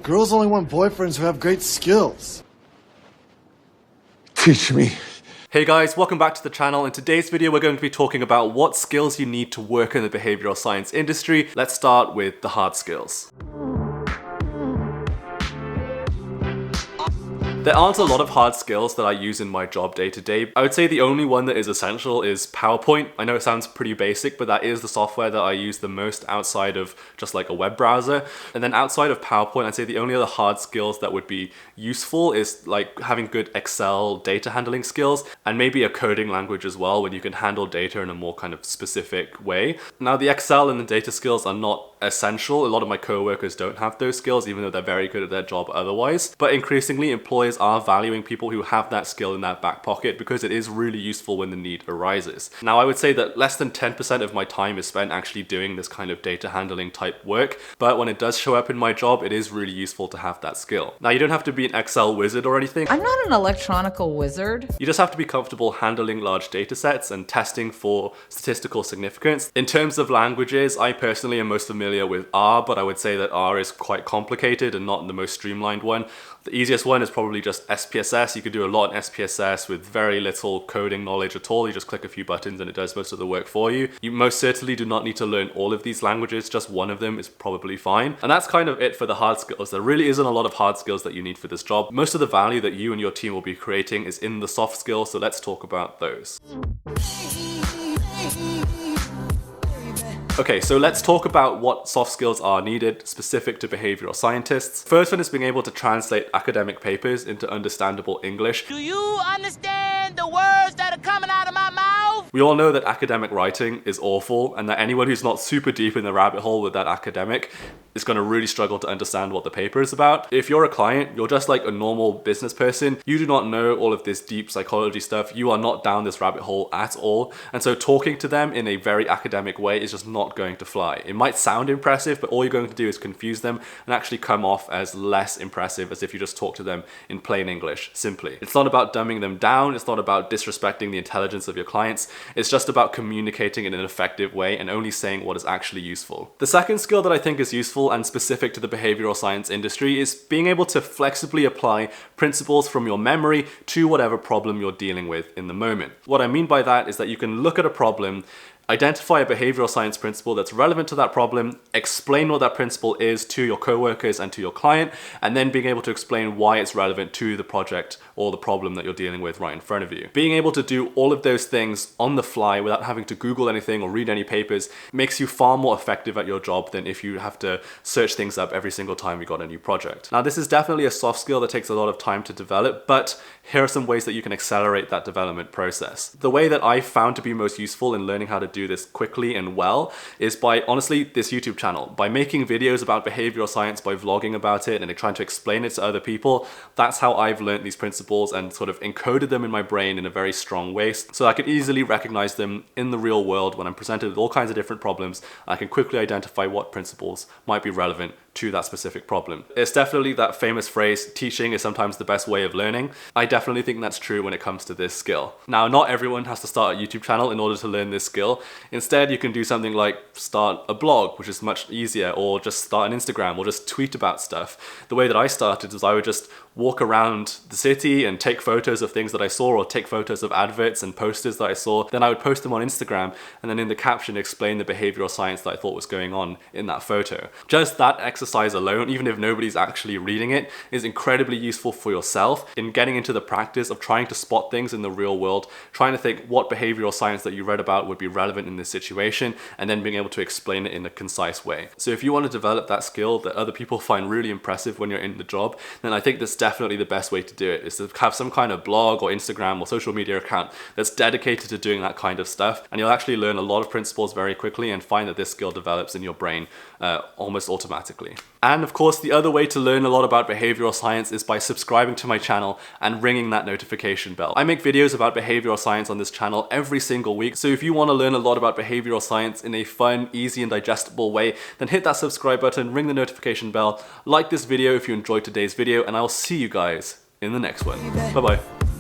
Girls only want boyfriends who have great skills. Teach me. Hey guys, welcome back to the channel. In today's video, we're going to be talking about what skills you need to work in the behavioral science industry. Let's start with the hard skills. There aren't a lot of hard skills that I use in my job day to day. I would say the only one that is essential is PowerPoint. I know it sounds pretty basic, but that is the software that I use the most outside of just like a web browser. And then outside of PowerPoint, I'd say the only other hard skills that would be useful is like having good Excel data handling skills and maybe a coding language as well when you can handle data in a more kind of specific way. Now the Excel and the data skills are not essential. A lot of my coworkers don't have those skills, even though they're very good at their job otherwise. But increasingly, employers are valuing people who have that skill in that back pocket because it is really useful when the need arises. Now, I would say that less than 10% of my time is spent actually doing this kind of data handling type work. But when it does show up in my job, it is really useful to have that skill. Now, you don't have to be an Excel wizard or anything. I'm not an electronical wizard. You just have to be comfortable handling large data sets and testing for statistical significance. In terms of languages, I personally am most familiar with R, but I would say that R is quite complicated and not the most streamlined one. The easiest one is probably just SPSS. You could do a lot in SPSS with very little coding knowledge at all. You just click a few buttons and it does most of the work for you. You most certainly do not need to learn all of these languages. Just one of them is probably fine. And that's kind of it for the hard skills. There really isn't a lot of hard skills that you need for this job. Most of the value that you and your team will be creating is in the soft skills, so let's talk about those. Okay, so let's talk about what soft skills are needed specific to behavioral scientists. First one is being able to translate academic papers into understandable English. Do you understand the words that are coming out of my mouth? We all know that academic writing is awful and that anyone who's not super deep in the rabbit hole with that academic is going to really struggle to understand what the paper is about. If you're a client, you're just like a normal business person. You do not know all of this deep psychology stuff. You are not down this rabbit hole at all. And so talking to them in a very academic way is just not going to fly. It might sound impressive, but all you're going to do is confuse them and actually come off as less impressive as if you just talk to them in plain English, simply. It's not about dumbing them down. It's not about disrespecting the intelligence of your clients. It's just about communicating in an effective way and only saying what is actually useful. The second skill that I think is useful and specific to the behavioral science industry is being able to flexibly apply principles from your memory to whatever problem you're dealing with in the moment. What I mean by that is that you can look at a problem, identify a behavioral science principle that's relevant to that problem, explain what that principle is to your coworkers and to your client, and then being able to explain why it's relevant to the project or the problem that you're dealing with right in front of you. Being able to do all of those things on the fly without having to Google anything or read any papers makes you far more effective at your job than if you have to search things up every single time you got a new project. Now, this is definitely a soft skill that takes a lot of time to develop, but here are some ways that you can accelerate that development process. The way that I found to be most useful in learning how to do this quickly and well is by, honestly, this YouTube channel. By making videos about behavioral science, by vlogging about it and trying to explain it to other people, that's how I've learned these principles and sort of encoded them in my brain in a very strong way so I can easily recognize them in the real world when I'm presented with all kinds of different problems. I can quickly identify what principles might be relevant to that specific problem. It's definitely that famous phrase, teaching is sometimes the best way of learning. I definitely think that's true when it comes to this skill. Now, not everyone has to start a YouTube channel in order to learn this skill. Instead, you can do something like start a blog, which is much easier, or just start an Instagram, or just tweet about stuff. The way that I started was I would just walk around the city and take photos of things that I saw or take photos of adverts and posters that I saw. Then I would post them on Instagram and then in the caption explain the behavioral science that I thought was going on in that photo. Just that exercise alone, even if nobody's actually reading it, is incredibly useful for yourself in getting into the practice of trying to spot things in the real world, trying to think what behavioral science that you read about would be relevant in this situation, and then being able to explain it in a concise way. So if you want to develop that skill that other people find really impressive when you're in the job, then I think this definitely the best way to do it is to have some kind of blog or Instagram or social media account that's dedicated to doing that kind of stuff, and you'll actually learn a lot of principles very quickly and find that this skill develops in your brain almost automatically. And of course, the other way to learn a lot about behavioral science is by subscribing to my channel and ringing that notification bell. I make videos about behavioral science on this channel every single week, so if you want to learn a lot about behavioral science in a fun, easy and digestible way, then hit that subscribe button, ring the notification bell, like this video if you enjoyed today's video, and I'll see you guys in the next one. Bye bye.